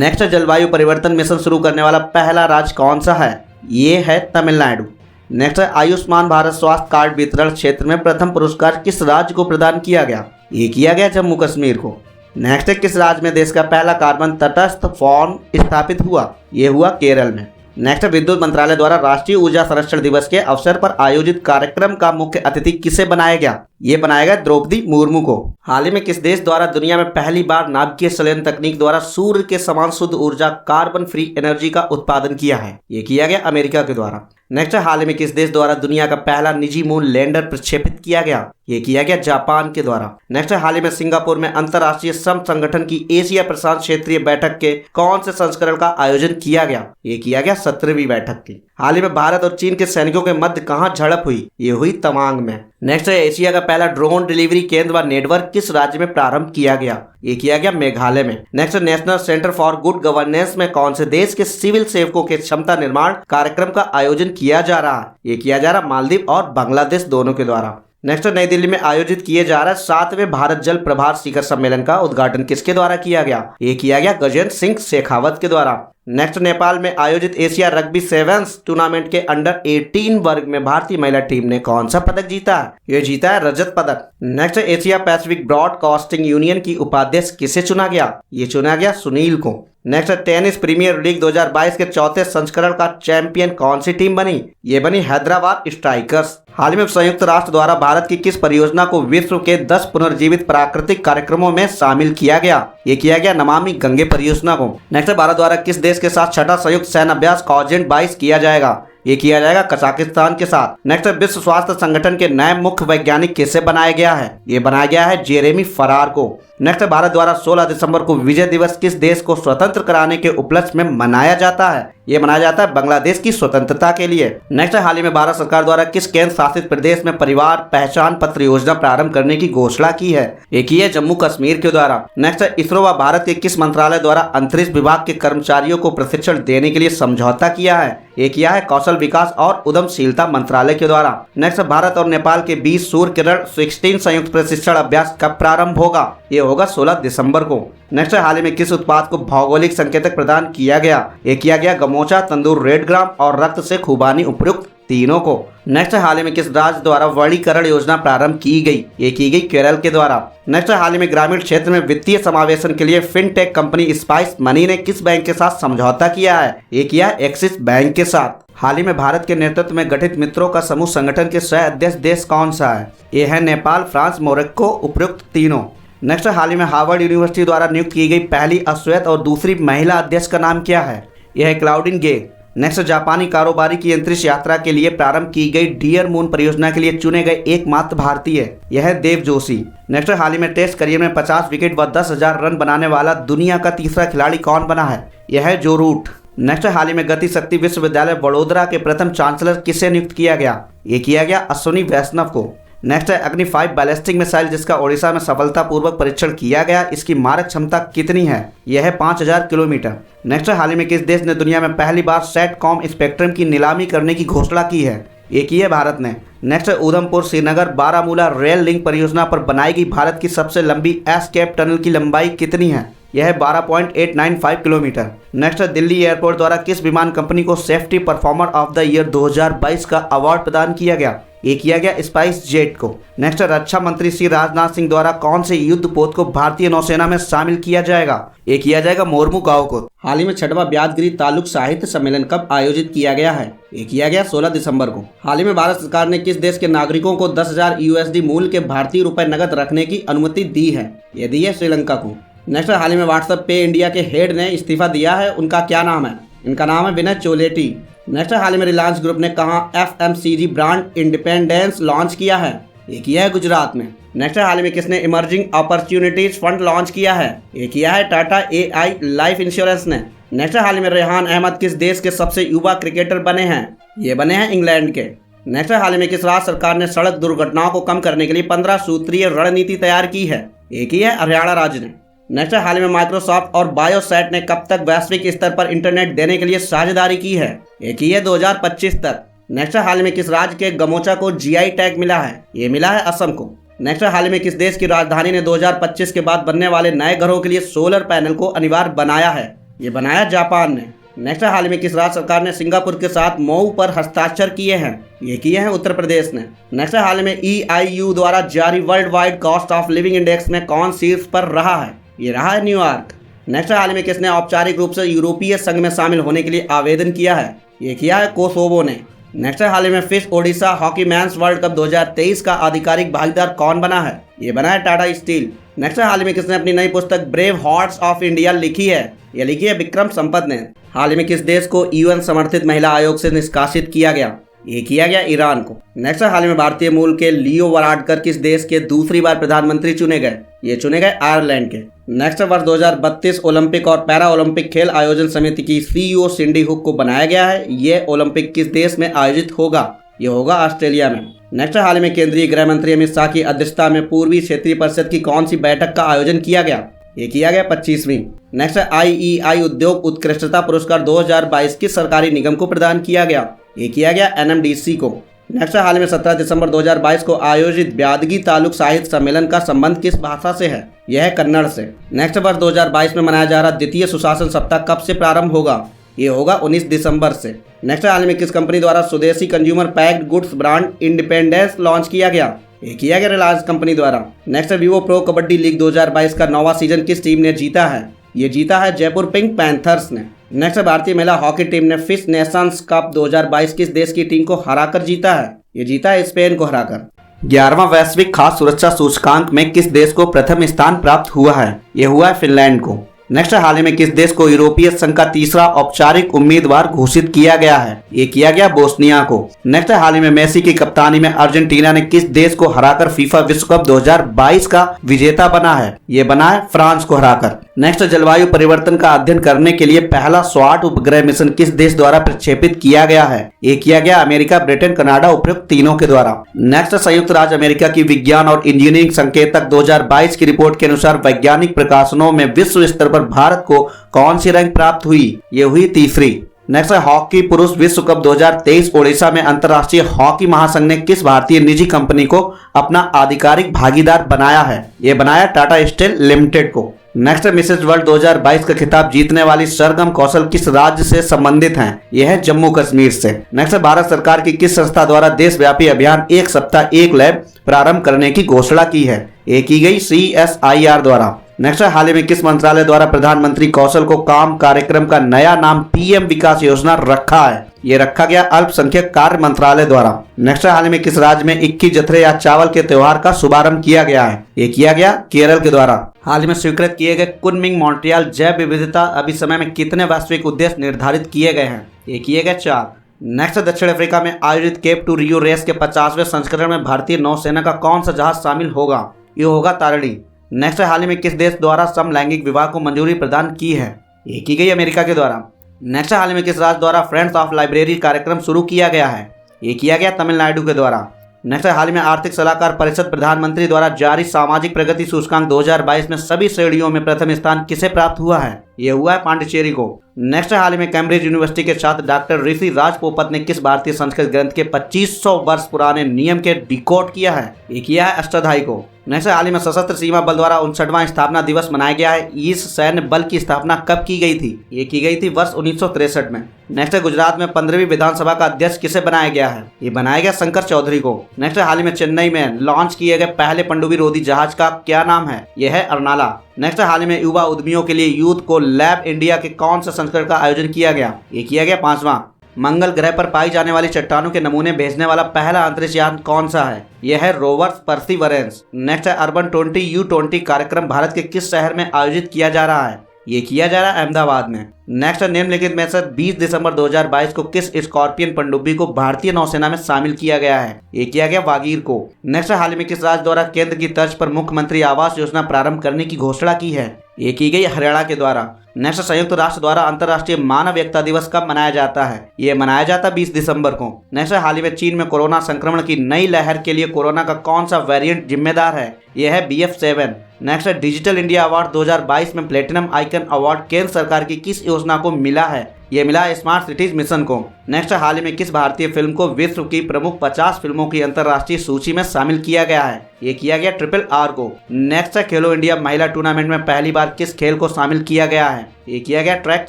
नेक्स्ट जलवायु परिवर्तन मिशन शुरू करने वाला पहला राज्य कौन सा है? ये है तमिलनाडु। नेक्स्ट आयुष्मान भारत स्वास्थ्य कार्ड वितरण क्षेत्र में प्रथम पुरस्कार किस राज्य को प्रदान किया गया? ये किया गया जम्मू कश्मीर को। नेक्स्ट किस राज्य में देश का पहला कार्बन तटस्थ फॉर्म स्थापित हुआ? ये हुआ केरल में। नेक्स्ट विद्युत मंत्रालय द्वारा राष्ट्रीय ऊर्जा संरक्षण दिवस के अवसर पर आयोजित कार्यक्रम का मुख्य अतिथि किसे बनाया गया? ये बनाया गया द्रौपदी मुर्मू को। हाल ही में किस देश द्वारा दुनिया में पहली बार नाभिकीय संलयन तकनीक द्वारा सूर्य के समान शुद्ध ऊर्जा कार्बन फ्री एनर्जी का उत्पादन किया है? ये किया गया अमेरिका के द्वारा। नेक्स्ट हाल ही में किस देश द्वारा दुनिया का पहला निजी मून लैंडर प्रक्षेपित किया गया? ये किया गया जापान के द्वारा। नेक्स्ट हाल ही में सिंगापुर में अंतर्राष्ट्रीय श्रम संगठन की एशिया प्रशांत क्षेत्रीय बैठक के कौन से संस्करण का आयोजन किया गया? ये किया गया 17वीं बैठक की। हाल ही में भारत और चीन के सैनिकों के मध्य कहां झड़प हुई? ये हुई तवांग में। नेक्स्ट एशिया का पहला ड्रोन डिलीवरी केंद्र व नेटवर्क किस राज्य में प्रारंभ किया गया? ये किया गया मेघालय में। Next national centre for good governance में कौन से देश के सिविल सेवकों के क्षमता निर्माण कार्यक्रम का आयोजन किया जा रहा है? ये किया जा रहा मालदीव और बांग्लादेश दोनों के द्वारा। नेक्स्ट नई दिल्ली में आयोजित किए जा रहा 7वें भारत जल प्रभार शिखर सम्मेलन का उद्घाटन किसके द्वारा किया गया? ये किया गया गजेंद्र सिंह शेखावत के द्वारा। नेक्स्ट नेपाल में आयोजित एशिया रग्बी सेवेंस टूर्नामेंट के अंडर 18 वर्ग में भारतीय महिला टीम ने कौन सा पदक जीता है? ये जीता है रजत पदक। Next Asia Pacific broadcasting union की उपाध्यक्ष किसे चुना गया? ये चुना गया सुनील को। नेक्स्ट टेनिस प्रीमियर लीग 2022 के चौथे संस्करण का चैंपियन कौन सी टीम बनी? ये बनी हैदराबाद स्ट्राइकर्स। हाल ही में संयुक्त राष्ट्र द्वारा भारत की किस परियोजना को विश्व के 10 पुनर्जीवित प्राकृतिक कार्यक्रमों में शामिल किया गया? ये किया गया नमामि गंगे परियोजना को। नेक्स्ट भारत द्वारा किस देश के साथ छठा संयुक्त सैन्य अभ्यास कॉजेंट 22 किया जाएगा? ये किया जाएगा कजाकिस्तान के साथ। नेक्स्ट विश्व स्वास्थ्य संगठन के नए मुख्य वैज्ञानिक किसे बनाया गया है? ये बनाया गया है जेरेमी फरार को। नेक्स्ट भारत द्वारा 16 दिसंबर को विजय दिवस किस देश को स्वतंत्र कराने के उपलक्ष्य में मनाया जाता है? ये मनाया जाता है बांग्लादेश की स्वतंत्रता के लिए। नेक्स्ट हाल ही में भारत सरकार द्वारा किस केंद्र शासित प्रदेश में परिवार पहचान पत्र योजना प्रारंभ करने की घोषणा की है? ये की है जम्मू कश्मीर के द्वारा। नेक्स्ट इसरो व भारत के किस मंत्रालय द्वारा अंतरिक्ष विभाग के कर्मचारियों को प्रशिक्षण देने के लिए समझौता किया है? ये किया है कौशल विकास और उद्यमशीलता मंत्रालय के द्वारा। नेक्स्ट भारत और नेपाल के बीच सूर्य किरण 16 संयुक्त प्रशिक्षण अभ्यास कब प्रारंभ होगा? ये होगा 16 दिसंबर को। नेक्स्ट हाल ही में किस उत्पाद को भौगोलिक संकेतक प्रदान किया गया? ये किया गया गमोचा, तंदूर रेड ग्राम और रक्त से खुबानी उपयुक्त तीनों को। नेक्स्ट हाल ही में किस राज्य द्वारा वर्गीकरण योजना प्रारंभ की गई? ये की गई केरल के द्वारा। नेक्स्ट हाल ही में ग्रामीण क्षेत्र में वित्तीय समावेशन के लिए फिनटेक कंपनी स्पाइस मनी ने किस बैंक के साथ समझौता किया है? ये किया एक्सिस बैंक के साथ। हाल ही में भारत के नेतृत्व में गठित मित्रों का समूह संगठन के सह अध्यक्ष देश कौन सा है? ये है नेपाल, फ्रांस, मोरक्को उपयुक्त तीनों। नेक्स्ट हाल ही में हार्वर्ड यूनिवर्सिटी द्वारा नियुक्त की गई पहली अश्वेत और दूसरी महिला अध्यक्ष का नाम क्या है? यह है क्लाउडिन गे। नेक्स्ट जापानी कारोबारी की अंतरिक्ष यात्रा के लिए प्रारंभ की गई डियर मून परियोजना के लिए चुने गए एकमात्र भारतीय, यह है देव जोशी। नेक्स्ट हाल ही में टेस्ट करियर में 50 विकेट व 10,000 रन बनाने वाला दुनिया का तीसरा खिलाड़ी कौन बना है? यह है जो रूट। नेक्स्ट हाल ही में गति शक्ति विश्वविद्यालय वडोदरा के प्रथम चांसलर किसे नियुक्त किया गया? ये किया गया अश्विनी वैष्णव को। नेक्स्ट है अग्नि 5 बैलिस्टिक मिसाइल जिसका ओडिशा में सफलतापूर्वक परीक्षण किया गया, इसकी मारक क्षमता कितनी है? यह है 5000 किलोमीटर। नेक्स्ट हाल ही में किस देश ने दुनिया में पहली बार सैटकॉम स्पेक्ट्रम की नीलामी करने की घोषणा की है? ये की है भारत ने। Next Udhampur Srinagar Baramulla rail link परियोजना पर बनाई गई भारत की सबसे लंबी एस्केप टनल की लंबाई कितनी है? यह है 12.895 किलोमीटर। नेक्स्ट दिल्ली एयरपोर्ट द्वारा किस विमान कंपनी को safety performer of the year 2022 का अवार्ड प्रदान किया गया? ये किया गया स्पाइस जेट को। नेक्स्ट रक्षा मंत्री श्री राजनाथ सिंह द्वारा कौन से युद्ध पोत को भारतीय नौसेना में शामिल किया जाएगा? ये किया जाएगा मोरमू गांव को। हाल ही में 6वां ब्यादगिरी तालुक साहित्य सम्मेलन कब आयोजित किया गया है? ये किया गया 16 दिसंबर को। हाल ही में भारत सरकार ने किस देश के नागरिकों को 10,000 USD मूल्य के भारतीय रुपए नकद रखने की अनुमति दी है? ये दी है श्रीलंका को। नेक्स्ट हाल ही में व्हाट्सएप पे इंडिया के हेड ने इस्तीफा दिया है, उनका क्या नाम है? इनका नाम है विनय चोलेटी। नेक्स्ट हाल ही में रिलायंस ग्रुप ने कहां FMCG ब्रांड इंडिपेंडेंस लॉन्च किया है? ये किया है गुजरात में। नेक्स्ट हाल ही में किसने इमर्जिंग अपॉर्चुनिटीज फंड लॉन्च किया है? ये किया है टाटा AI लाइफ इंश्योरेंस ने। नेक्स्ट हाल ही में रेहान अहमद किस देश के सबसे युवा क्रिकेटर बने हैं? ये बने हैं इंग्लैंड के। नेक्स्ट हाल ही में किस राज्य सरकार ने सड़क दुर्घटनाओं को कम करने के लिए 15 सूत्रीय रणनीति तैयार की है? ये की है हरियाणा राज्य ने। नेक्स्ट हाल ही में माइक्रोसॉफ्ट और बायोसेट ने कब तक वैश्विक स्तर पर इंटरनेट देने के लिए साझेदारी की है? ये की है 2025 तक। नेक्स्ट हाल ही में किस राज्य के गमोचा को GI टैग मिला है? ये मिला है असम को। नेक्स्ट हाल ही में किस देश की राजधानी ने 2025 के बाद बनने वाले नए घरों के लिए सोलर पैनल को अनिवार्य बनाया है? ये बनाया जापान ने। नेक्स्ट हाल ही में किस राज्य सरकार ने सिंगापुर के साथ मऊ पर हस्ताक्षर किए हैं? ये किए हैं उत्तर प्रदेश ने। नेक्स्ट हाल ही में EIU द्वारा जारी world wide cost of living index में कौन शीर्ष पर रहा है? ये रहा है न्यूयॉर्क। नेक्स्ट हाल ही में किसने औपचारिक रूप से यूरोपीय संघ में शामिल होने के लिए आवेदन किया है? ये किया है कोसोवो ने। नेक्स्ट हाल ही में fish Odisha hockey man's world cup 2023 का आधिकारिक भागीदार कौन बना है? ये बना है टाटा स्टील। नेक्स्ट हाल ही में किसने अपनी नई पुस्तक ब्रेव हार्ट्स ऑफ इंडिया लिखी है? ये लिखी है विक्रम संपत ने। हाल ही में किस देश को UN समर्थित महिला आयोग से निष्कासित किया गया? ये किया गया ईरान को। नेक्स्ट हाल ही में भारतीय मूल के लियो वराडकर किस देश के दूसरी बार प्रधानमंत्री चुने गए? ये चुने गए आयरलैंड के। नेक्स्ट वर्ष 2032 ओलंपिक और पैरा ओलंपिक खेल आयोजन समिति की CEO सिंडी हुक को बनाया गया है। ये ओलंपिक किस देश में आयोजित होगा? ये होगा ऑस्ट्रेलिया में। नेक्स्ट हाल ही में केंद्रीय गृह मंत्री अमित शाह की अध्यक्षता में पूर्वी क्षेत्रीय परिषद की कौन सी बैठक का आयोजन किया गया? ये किया गया 25वीं। नेक्स्ट IEI उद्योग उत्कृष्टता पुरस्कार 2022 किस सरकारी निगम को प्रदान किया गया? ये किया गया NMDC को। नेक्स्ट हाल ही में 17 दिसंबर 2022 को आयोजित ब्यादगी तालुक साहित्य सम्मेलन का संबंध किस भाषा से है? यह है कन्नड़ से। नेक्स्ट वर्ष 2022 में मनाया जा रहा द्वितीय सुशासन सप्ताह कब से प्रारंभ होगा? ये होगा 19 दिसंबर से। नेक्स्ट हाल ही में किस कंपनी द्वारा स्वदेशी consumer packed goods brand independence launch किया गया? ये किया गया रिलायंस कंपनी द्वारा। Next Vivo pro kabaddi league 2022 का 9वां सीजन किस टीम ने जीता है? ये जीता है जयपुर पिंक पैंथर्स ने। नेक्स्ट भारतीय महिला हॉकी टीम ने फिश नेशंस कप 2022 किस देश की टीम को हराकर जीता है? ये जीता है स्पेन को हराकर। 11वां वैश्विक खाद्य सुरक्षा सूचकांक में किस देश को प्रथम स्थान प्राप्त हुआ है? ये हुआ है फिनलैंड को। नेक्स्ट हाल ही में किस देश को यूरोपीय संघ का तीसरा औपचारिक उम्मीदवार घोषित किया गया है? ये किया गया बोस्निया को। नेक्स्ट हाल ही में मेसी की कप्तानी में अर्जेंटीना ने किस देश को हराकर फीफा विश्व कप 2022 का विजेता बना है? ये बना है फ्रांस को हराकर। नेक्स्ट जलवायु परिवर्तन का अध्ययन करने के लिए पहला स्वाट उपग्रह मिशन किस देश द्वारा प्रक्षेपित किया गया है? ये किया गया अमेरिका, ब्रिटेन, कनाडा उपयुक्त तीनों के द्वारा। नेक्स्ट संयुक्त राज्य अमेरिका की विज्ञान और इंजीनियरिंग संकेतक 2022 की रिपोर्ट के अनुसार वैज्ञानिक प्रकाशनों में विश्व स्तर पर भारत को कौन सी रैंक प्राप्त हुई? ये हुई तीसरी। नेक्स्ट हॉकी पुरुष विश्व कप 2023 ओडिशा में अंतर्राष्ट्रीय हॉकी महासंघ ने किस भारतीय निजी कंपनी को अपना आधिकारिक भागीदार बनाया है? ये बनाया टाटा स्टील लिमिटेड को। नेक्स्ट मिसेस वर्ल्ड 2022 का खिताब जीतने वाली सरगम कौशल किस राज्य से संबंधित हैं? यह है जम्मू कश्मीर से। नेक्स्ट भारत सरकार की किस संस्था द्वारा देशव्यापी अभियान एक सप्ताह एक लैब प्रारंभ करने की घोषणा की है? ये की गई CSIR द्वारा। नेक्स्ट हाल ही में किस मंत्रालय द्वारा प्रधानमंत्री कौशल को काम कार्यक्रम का नया नाम PM विकास योजना रखा है? ये रखा गया अल्पसंख्यक कार्य मंत्रालय द्वारा। नेक्स्ट हाल ही में किस राज्य में 21 जत्रे या चावल के त्योहार का शुभारंभ किया गया है? ये किया गया केरल के द्वारा। हाल ही में स्वीकृत किए गए कुनमिंग मॉन्ट्रियल जैव विविधता अभी समय में कितने वैश्विक उद्देश्य निर्धारित किए गए हैं? ये किए गए 4। नेक्स्ट दक्षिण अफ्रीका में आयोजित केप टू रियो रेस के 50वें संस्करण में भारतीय नौसेना का कौन सा जहाज शामिल होगा? ये होगा तारिणी। नेक्स्ट हाल ही में किस देश द्वारा समलैंगिक विवाह को मंजूरी प्रदान की है? ये की गई अमेरिका के द्वारा। नेक्स्ट हाल ही में किस राज्य द्वारा फ्रेंड्स ऑफ लाइब्रेरी कार्यक्रम शुरू किया गया है? ये किया गया तमिलनाडु के द्वारा। नेक्स्ट है हाल ही में आर्थिक सलाहकार परिषद प्रधानमंत्री द्वारा जारी सामाजिक प्रगति सूचकांक 2022 में सभी श्रेणियों में प्रथम स्थान किसे प्राप्त हुआ है? ये हुआ है पांडिचेरी को। नेक्स्ट है हाल ही में कैम्ब्रिज यूनिवर्सिटी के छात्र डॉक्टर ऋषि राजपोपत ने किस भारतीय संस्कृत ग्रंथ के 2500 वर्ष पुराने नियम के डिकोड किया है? ये किया है अष्टाध्यायी को। नेक्स्ट हाल ही में सशस्त्र सीमा बल द्वारा 59वां स्थापना दिवस मनाया गया है। इस सैन्य बल की स्थापना कब की गई थी? ये की गई थी वर्ष 1963 में। नेक्स्ट है गुजरात में 15वीं विधानसभा का अध्यक्ष किसे बनाया गया है? ये बनाया गया शंकर चौधरी को। नेक्स्ट हाल ही में चेन्नई में लॉन्च किए गए पहले पनडुब्बी रोधी जहाज का क्या नाम है? यह है अर्नाला। नेक्स्ट हाल ही में युवा उद्यमियों के लिए यूथ को लैब इंडिया के कौन सा संस्करण का आयोजन किया गया? ये किया गया 5वां। मंगल ग्रह पर पाई जाने वाली चट्टानों के नमूने भेजने वाला पहला अंतरिक्ष यान कौन सा है? यह है रोवर परसिवरेंस। नेक्स्ट है अर्बन 20U20 कार्यक्रम भारत के किस शहर में आयोजित किया जा रहा है? ये किया जा रहा है अहमदाबाद में। नेक्स्ट निम्नलिखित में से 20 दिसंबर 2022 को किस स्कॉर्पियन पनडुब्बी को भारतीय नौसेना में शामिल किया गया है? ये किया गया वागीर को। नेक्स्ट हाल ही में किस राज्य द्वारा केंद्र की तर्ज पर मुख्यमंत्री आवास योजना प्रारंभ करने की घोषणा की है? ये की गई हरियाणा के द्वारा। नेक्स्ट संयुक्त राष्ट्र द्वारा अंतर्राष्ट्रीय मानव एकता दिवस कब मनाया जाता है? ये मनाया जाता 20 दिसंबर को। नेक्स्ट हाल ही में चीन में कोरोना संक्रमण की नई लहर के लिए कोरोना का कौन सा वेरिएंट जिम्मेदार है? यह है BF7। Next digital India award 2022 में प्लेटिनम आइकन अवार्ड केंद्र सरकार की किस योजना को मिला है? ये मिला स्मार्ट सिटीज मिशन को। नेक्स्ट हाल ही में किस भारतीय फिल्म को विश्व की प्रमुख 50 फिल्मों की अंतर्राष्ट्रीय सूची में शामिल किया गया है? ये किया गया RRR को। नेक्स्ट खेलो इंडिया महिला टूर्नामेंट में पहली बार किस खेल को शामिल किया गया है? ये किया गया ट्रैक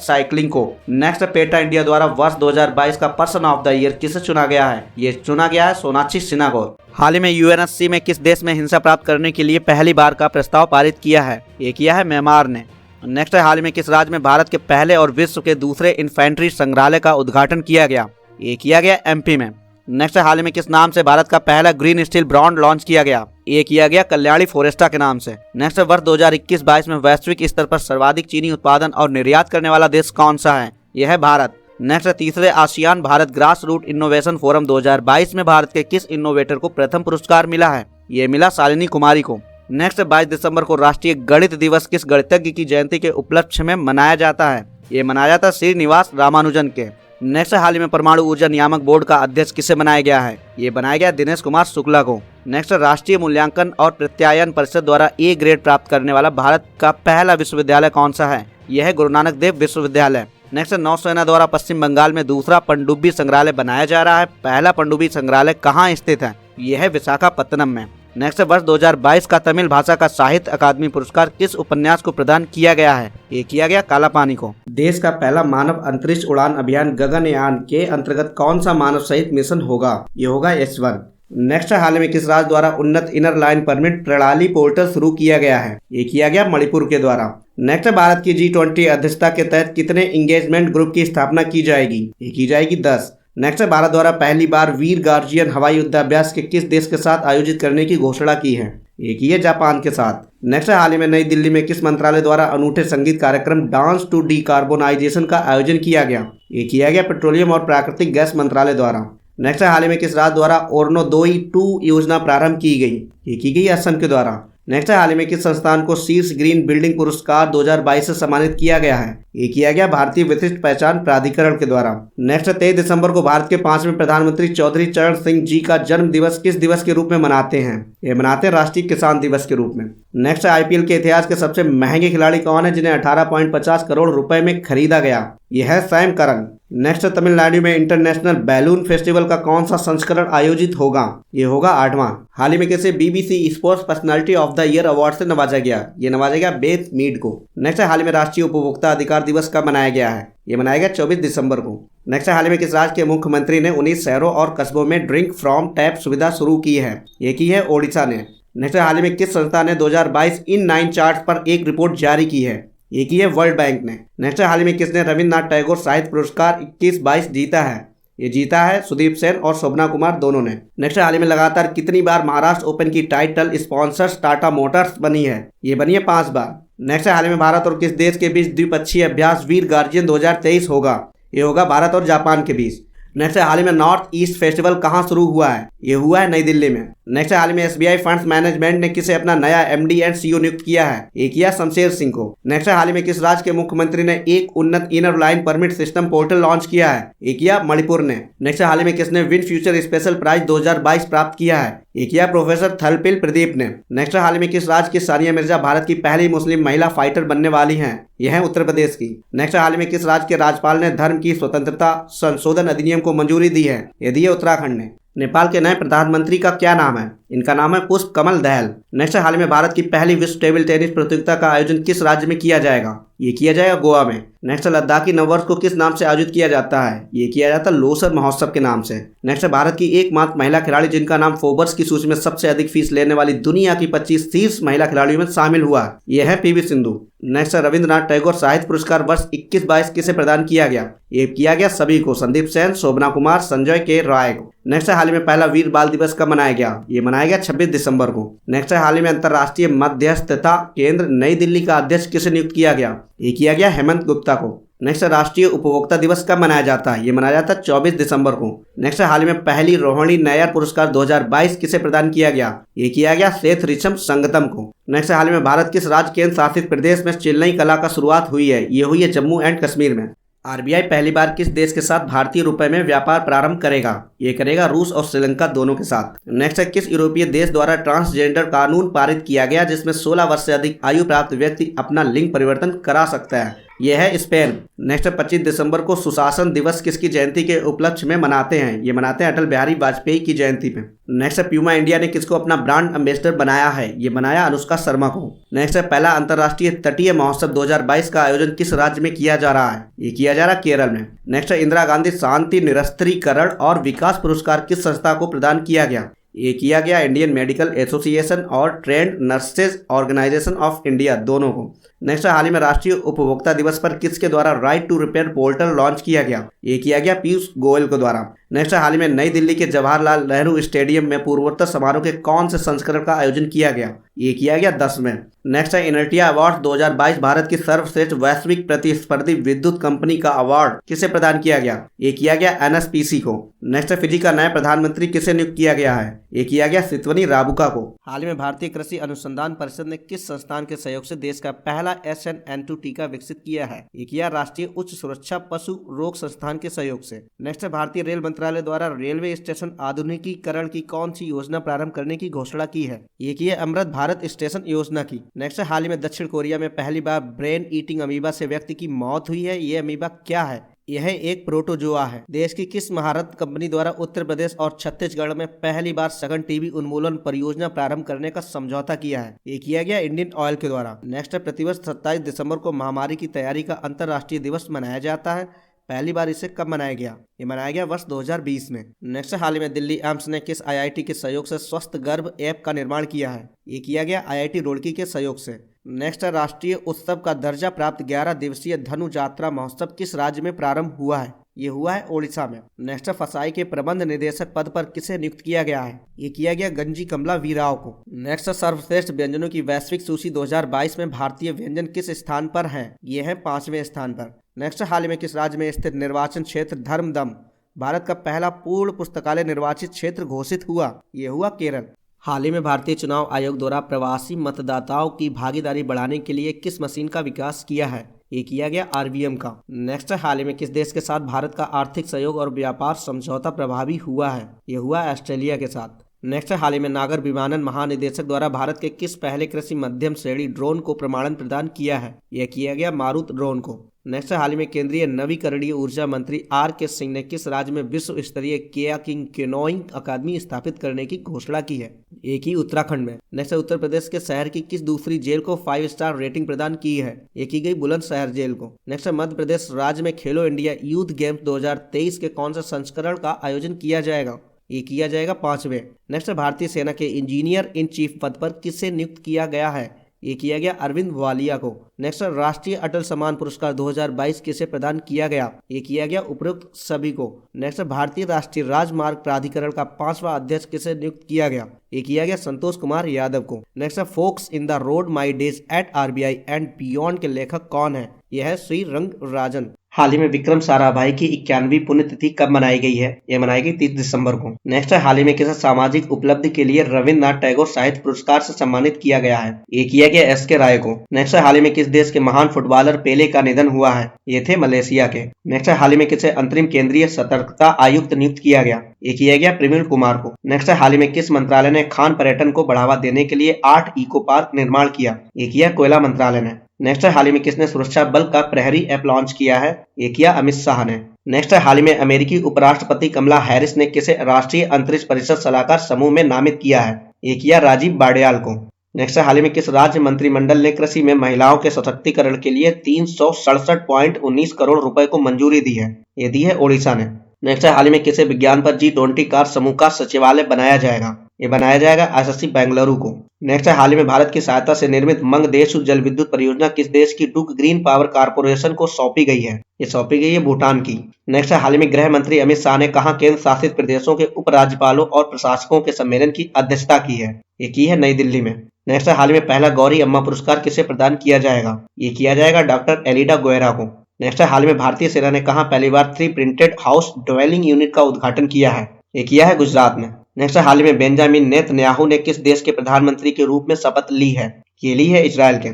साइकिलिंग को। नेक्स्ट पेटा इंडिया द्वारा वर्ष 2022 का पर्सन ऑफ द ईयर किसे चुना गया है? ये चुना गया है सोनाक्षी सिन्हा को। हाल ही में UNSC में किस देश में हिंसा प्राप्त करने के लिए पहली बार का प्रस्ताव पारित किया है? ये किया है म्यांमार ने। नेक्स्ट हाल ही में किस राज्य में भारत के पहले और विश्व के दूसरे इन्फेंट्री संग्रहालय का उद्घाटन किया गया? ये किया गया MP में। नेक्स्ट हाल ही में किस नाम से भारत का पहला ग्रीन स्टील ब्रांड लॉन्च किया गया? ये किया गया कल्याणी फोरेस्टा के नाम से। नेक्स्ट वर्ष 2021-22 में वैश्विक स्तर पर सर्वाधिक चीनी उत्पादन और निर्यात करने वाला देश कौन सा है? यह है भारत। नेक्स्ट तीसरे ASEAN Bharat grass root innovation forum 2022 में भारत के किस इनोवेटर को प्रथम पुरस्कार मिला है? ये मिला शालिनी कुमारी को। नेक्स्ट 22 दिसंबर को राष्ट्रीय गणित दिवस किस गणितज्ञ की जयंती के उपलक्ष्य में मनाया जाता है? ये मनाया जाता है श्रीनिवास रामानुजन के। नेक्स्ट हाल ही में परमाणु ऊर्जा नियामक बोर्ड का अध्यक्ष किसे बनाया गया है? ये बनाया गया दिनेश कुमार शुक्ला को। नेक्स्ट राष्ट्रीय मूल्यांकन और प्रत्यायन परिषद द्वारा A ग्रेड प्राप्त करने वाला भारत का पहला विश्वविद्यालय कौन सा है? यह है गुरु नानक देव विश्वविद्यालय। नेक्स्ट नौसेना द्वारा पश्चिम बंगाल में दूसरा पनडुब्बी संग्रहालय बनाया जा रहा है। पहला पनडुब्बी संग्रहालय कहाँ स्थित है? यह है विशाखापत्तनम में। नेक्स्ट वर्ष 2022 का तमिल भाषा का साहित्य अकादमी पुरस्कार किस उपन्यास को प्रदान किया गया है? ये किया गया काला पानी को। देश का पहला मानव अंतरिक्ष उड़ान अभियान गगनयान के अंतर्गत कौन सा मानव सहित मिशन होगा? ये होगा S1। नेक्स्ट हाल में किस राज्य द्वारा उन्नत इनर लाइन परमिट प्रणाली पोर्टल शुरू किया गया है? ये किया गया मणिपुर के द्वारा। नेक्स्ट भारत की G20 अध्यक्षता के तहत कितने इंगेजमेंट ग्रुप की स्थापना की जाएगी? ये की जाएगी 10। नेक्स्ट भारत द्वारा पहली बार वीर गार्जियन हवाई युद्धाभ्यास के किस देश के साथ आयोजित करने की घोषणा की है? ये की है जापान के साथ। नेक्स्ट हाल ही में नई दिल्ली में किस मंत्रालय द्वारा अनूठे संगीत कार्यक्रम डांस टू डिकार्बोनाइजेशन का आयोजन किया गया? ये किया गया पेट्रोलियम और प्राकृतिक गैस मंत्रालय द्वारा। नेक्स्ट हाल ही में किस राज्य द्वारा ओर्नोदोई 2 योजना प्रारंभ की गई? ये की गई असम के द्वारा। नेक्स्ट हाल ही में किस संस्थान को शीर्ष ग्रीन बिल्डिंग पुरस्कार 2022 से सम्मानित किया गया है? ये किया गया भारतीय विशिष्ट पहचान प्राधिकरण के द्वारा। नेक्स्ट 23 दिसंबर को भारत के 5वें प्रधानमंत्री चौधरी चरण सिंह जी का जन्म दिवस किस दिवस के रूप में मनाते हैं? ये मनाते हैं राष्ट्रीय किसान दिवस के रूप में। नेक्स्ट IPL के इतिहास के सबसे महंगे खिलाड़ी कौन है जिन्हें 18.50 करोड़ रुपए में खरीदा गया? यह है सैम करन। नेक्स्ट तमिलनाडु में इंटरनेशनल बैलून फेस्टिवल का कौन सा संस्करण आयोजित होगा? ये होगा 8वां। हाल ही में किसे BBC sports personality of the year award से नवाजा गया? ये नवाजा गया बेथ मीड को। नेक्स्ट हाल ही में राष्ट्रीय उपभोक्ता अधिकार दिवस कब मनाया गया है? ये मनाया गया 24 दिसंबर को। नेक्स्ट हाल ही में किस राज्य के मुख्यमंत्री ने 19 शहरों और कस्बों में ड्रिंक फ्रॉम टैप सुविधा शुरू की है? ये की है ओडिशा ने। नेक्स्ट हाल ही में किस संस्था ने 2022 इन 9 चार्ट पर एक रिपोर्ट जारी की है? ये की है वर्ल्ड बैंक ने। नेक्स्ट हाल ही में किसने रविन्द्रनाथ टैगोर साहित्य पुरस्कार 21-22 जीता है? ये जीता है सुदीप सेन और शोभना कुमार दोनों ने। नेक्स्ट हाल ही में लगातार कितनी बार महाराष्ट्र ओपन की टाइटल स्पॉन्सर्स टाटा मोटर्स बनी है? ये बनी है 5 बार। नेक्स्ट हाल ही में भारत और किस देश के बीच द्विपक्षीय अभ्यास वीर गार्जियन 2023 होगा? ये होगा भारत और जापान के बीच। नेक्स्ट हाल ही में नॉर्थ ईस्ट फेस्टिवल कहाँ शुरू हुआ है? ये हुआ है नई दिल्ली में। नेक्स्ट हाल ही में एसबीआई फंड्स मैनेजमेंट ने किसे अपना नया एमडी एंड सीईओ नियुक्त किया है? ये किया शमशेर सिंह को। नेक्स्ट हाल ही में किस राज्य के मुख्यमंत्री ने एक उन्नत inner line permit system portal launch किया है? ये किया मणिपुर ने। नेक्स्ट हाल ही में किसने विन फ्यूचर स्पेशल प्राइज 2022 प्राप्त किया है? ये किया प्रोफेसर थलपिल प्रदीप ने। नेक्स्ट हाल ही में किस राज्य की सानिया मिर्जा भारत की पहली मुस्लिम महिला फाइटर बनने वाली हैं? यह है उत्तर प्रदेश की। नेक्स्ट हाल ही में किस राज्य के राज्यपाल ने धर्म की स्वतंत्रता संशोधन अधिनियम को मंजूरी दी है? ये दी है उत्तराखंड ने। नेपाल के नए प्रधानमंत्री का क्या नाम है? इनका नाम है पुष्प कमल दहल। नेक्स्ट हाल ही में भारत की पहली विश्व टेबल टेनिस प्रतियोगिता का आयोजन किस राज्य में किया जाएगा? ये किया जाएगा गोवा में। नेक्स्ट लद्दाखी नववर्ष को किस नाम से आयोजित किया जाता है? ये किया जाता है लोसर महोत्सव के नाम से। नेक्स्ट भारत की एकमात्र महिला खिलाड़ी जिनका नाम फोर्ब्स की सूची में सबसे अधिक फीस लेने वाली दुनिया की 25 शीर्ष महिला खिलाड़ियों में शामिल हुआ, यह है पीवी सिंधु। नेक्स्ट रविंद्रनाथ टैगोर साहित्य पुरस्कार वर्ष 21-22 किसे प्रदान किया गया? ये किया गया सभी को, संदीप सेन, शोभना कुमार, संजय के राय को। नेक्स्ट हाल ही में पहला वीर बाल दिवस कब मनाया गया? ये मनाया गया 26 दिसंबर को। नेक्स्ट हाल ही में अंतर्राष्ट्रीय मध्यस्थता केंद्र नई दिल्ली का अध्यक्ष किसे नियुक्त किया गया? ये किया गया हेमंत गुप्ता को। नेक्स्ट राष्ट्रीय उपभोक्ता दिवस कब मनाया जाता है? ये मनाया जाता है 24 दिसंबर को। नेक्स्ट हाल ही में पहली रोहिणी नैयर पुरस्कार 2022 किसे प्रदान किया गया? ये किया गया सेठ रिचम संगतम को। नेक्स्ट हाल ही में भारत किस राज्य केंद्र शासित प्रदेश में चेन्नई कला का शुरुआत हुई है? ये हुई है जम्मू एंड कश्मीर में। आरबीआई पहली बार किस देश के साथ भारतीय रुपए में व्यापार प्रारंभ करेगा? ये करेगा रूस और श्रीलंका दोनों के साथ। नेक्स्ट है किस यूरोपीय देश द्वारा ट्रांसजेंडर कानून पारित किया गया जिसमें 16 वर्ष से अधिक आयु प्राप्त व्यक्ति अपना लिंग परिवर्तन करा सकता है? यह है स्पेन। नेक्स्ट 25 दिसंबर को सुशासन दिवस किसकी जयंती के उपलक्ष्य में मनाते हैं? ये मनाते हैं अटल बिहारी वाजपेयी की जयंती में। नेक्स्ट प्यूमा इंडिया ने किसको अपना ब्रांड एम्बेसडर बनाया है? ये बनाया अनुष्का शर्मा को। नेक्स्ट पहला अंतर्राष्ट्रीय तटीय महोत्सव 2022 का आयोजन किस राज्य में किया जा रहा है? ये किया जा रहा है केरल में। नेक्स्ट इंदिरा गांधी शांति निरस्त्रीकरण और विकास पुरस्कार किस संस्था को प्रदान किया गया? ये किया गया इंडियन मेडिकल एसोसिएशन और trained nurses organisation of India दोनों को। नेक्स्ट हाल ही में राष्ट्रीय उपभोक्ता दिवस पर किसके द्वारा right to repair portal launch किया गया? ये किया गया पीयूष गोयल के द्वारा। नेक्स्ट हाल ही में नई दिल्ली के जवाहरलाल नेहरू स्टेडियम में पूर्वोत्तर समारोह के कौन से संस्करण का आयोजन किया गया? ये किया गया 10 में। नेक्स्ट है इनर्टिया अवार्ड 2022 भारत की सर्वश्रेष्ठ वैश्विक प्रतिस्पर्धी विद्युत कंपनी का अवार्ड किसे प्रदान किया गया? ये किया गया एनएसपीसी को। नेक्स्ट फिजी का नया प्रधानमंत्री किसे नियुक्त किया गया है? ये किया गया सितवनी राबुका को। हाल ही में भारतीय कृषि अनुसंधान परिषद ने किस संस्थान के सहयोग से देश का पहला SNN2 टीका विकसित किया है? ये किया राष्ट्रीय उच्च सुरक्षा पशु रोग संस्थान के सहयोग से। नेक्स्ट भारतीय रेल मंत्रालय द्वारा रेलवे स्टेशन आधुनिकीकरण की कौन सी योजना प्रारंभ करने की घोषणा की है? ये की है अमृत भारत स्टेशन योजना की। नेक्स्ट हाल ही में दक्षिण कोरिया में पहली बार ब्रेन ईटिंग अमीबा से व्यक्ति की मौत हुई है। ये अमीबा क्या है? यह एक प्रोटोजोआ है। देश की किस महारत कंपनी द्वारा उत्तर प्रदेश और छत्तीसगढ़ में पहली बार सघन टीबी उन्मूलन परियोजना प्रारंभ करने का समझौता किया है? ये किया गया इंडियन ऑयल के द्वारा। नेक्स्ट प्रतिवर्ष 27 दिसंबर को महामारी की तैयारी का अंतर्राष्ट्रीय दिवस मनाया जाता है। पहली बार इसे कब मनाया गया? ये मनाया गया वर्ष 2020 में। नेक्स्ट हाल ही में दिल्ली एम्स ने किस आईआईटी के सहयोग से स्वस्थ गर्भ ऐप का निर्माण किया है? ये किया गया आईआईटी रुड़की के सहयोग से। नेक्स्ट राष्ट्रीय उत्सव का दर्जा प्राप्त 11 दिवसीय धनु यात्रा महोत्सव किस राज्य में प्रारंभ हुआ है? ये हुआ है ओडिशा में। नेक्स्ट फसाई के प्रबंध निदेशक पद पर किसे नियुक्त किया गया है? ये किया गया गंजी कमला वीराव को। नेक्स्ट सर्वश्रेष्ठ व्यंजनों की वैश्विक सूची 2022 में भारतीय व्यंजन किस स्थान पर है? ये है 5वें स्थान पर। नेक्स्ट हाल ही में किस राज्य में स्थित निर्वाचन क्षेत्र धर्मदम भारत का पहला पूर्ण पुस्तकालय निर्वाचित क्षेत्र घोषित हुआ? ये हुआ केरल। हाल ही में भारतीय चुनाव आयोग द्वारा प्रवासी मतदाताओं की भागीदारी बढ़ाने के लिए किस मशीन का विकास किया है? ये किया गया RVM का। नेक्स्ट हाल ही में किस देश के साथ भारत का आर्थिक सहयोग और व्यापार समझौता प्रभावी हुआ है? ये हुआ ऑस्ट्रेलिया के साथ। नेक्स्ट हाल ही में नागर विमानन महानिदेशक द्वारा भारत के किस पहले कृषि मध्यम श्रेणी ड्रोन को प्रमाणन प्रदान किया है? यह किया गया मारुत ड्रोन को। नेक्स्ट हाल ही में केंद्रीय नवीकरणीय ऊर्जा मंत्री RK सिंह ने किस राज्य में विश्व स्तरीय केयाकिंग केनोइंग अकादमी स्थापित करने की घोषणा की है? एक ही उत्तराखंड में। नेक्स्ट उत्तर प्रदेश के शहर की किस दूसरी जेल को 5 स्टार रेटिंग प्रदान की है? ये की गई बुलंदशहर जेल को। नेक्स्ट मध्य प्रदेश राज्य में खेलो इंडिया यूथ गेम्स 2023 के कौन सा संस्करण का आयोजन किया जाएगा? ये किया जाएगा 5वें। नेक्स्ट भारतीय सेना के इंजीनियर इन चीफ पद पर किसे नियुक्त किया गया है? ये किया गया अरविंद वालिया को। नेक्स्ट राष्ट्रीय अटल सम्मान पुरस्कार 2022 किसे प्रदान किया गया? ये किया गया उपरोक्त सभी को। नेक्स्ट भारतीय राष्ट्रीय राजमार्ग प्राधिकरण का 5वां अध्यक्ष किसे नियुक्त किया गया? ये किया गया संतोष कुमार यादव को। Next forks in the road my days at RBI and beyond के लेखक कौन है? यह है श्री रंग राजन। हाल ही में विक्रम साराभाई की 91वीं पुण्यतिथि कब मनाई गई है? ये मनाई गई 30 दिसंबर को। नेक्स्ट है, हाल ही में किसे सामाजिक उपलब्धि के लिए रविन्द्रनाथ टैगोर साहित्य पुरस्कार से सम्मानित किया गया है? ये किया गया एस.के. राय को। नेक्स्ट है, हाल ही में किस देश के महान फुटबॉलर पेले का निधन हुआ है? ये थे मलेशिया के। नेक्स्ट है, हाल ही में किसे अंतरिम केंद्रीय सतर्कता आयुक्त नियुक्त किया गया? ये किया गया प्रवीण कुमार को। नेक्स्ट है, हाल ही में किस मंत्रालय ने खान पर्यटन को बढ़ावा देने के लिए 8 इको पार्क निर्माण किया? ये किया कोयला मंत्रालय ने। नेक्स्ट है, हाल ही में किसने सुरक्षा बल का प्रहरी ऐप लॉन्च किया है? ये किया अमित शाह ने। नेक्स्ट है, हाल ही में अमेरिकी उपराष्ट्रपति कमला हैरिस ने किसे राष्ट्रीय अंतरिक्ष परिषद सलाहकार समूह में नामित किया है? ये किया राजीव बाडियाल को। नेक्स्ट है, हाल ही में किस राज्य मंत्रिमंडल ने कृषि में महिलाओं के सशक्तिकरण के लिए 367.19 करोड़ रुपए को मंजूरी दी है? ये दी है ओडिशा ने। नेक्स्ट है, हाल ही में किसे विज्ञान पर G20 कार समूह का सचिवालय बनाया जाएगा? ये बनाया जाएगा IISc बेंगलुरु को। नेक्स्ट है, हाल ही में भारत की सहायता से निर्मित मंगदेशु जल विद्युत परियोजना किस देश की डुक ग्रीन पावर कारपोरेशन को सौंपी गई है? ये सौंपी गई है भूटान की। नेक्स्ट है, हाल ही में गृह मंत्री अमित शाह ने कहां केंद्र शासित प्रदेशों के उपराज्यपालों और प्रशासकों के सम्मेलन की अध्यक्षता की है? ये की है नई दिल्ली में। नेक्स्ट है, हाल ही में पहला गौरी अम्मा पुरस्कार किसे प्रदान किया जाएगा? ये किया जाएगा डॉक्टर एलिडा गोयरा को। नेक्स्ट है, हाल ही में भारतीय सेना ने कहां पहली बार 3 प्रिंटेड हाउस ड्वेलिंग यूनिट का उद्घाटन किया है? ये किया है गुजरात में। नेक्स्ट है, हाल ही में बेंजामिन नेतन्याहू ने किस देश के प्रधानमंत्री के रूप में शपथ ली है? ये ली है इजराइल के।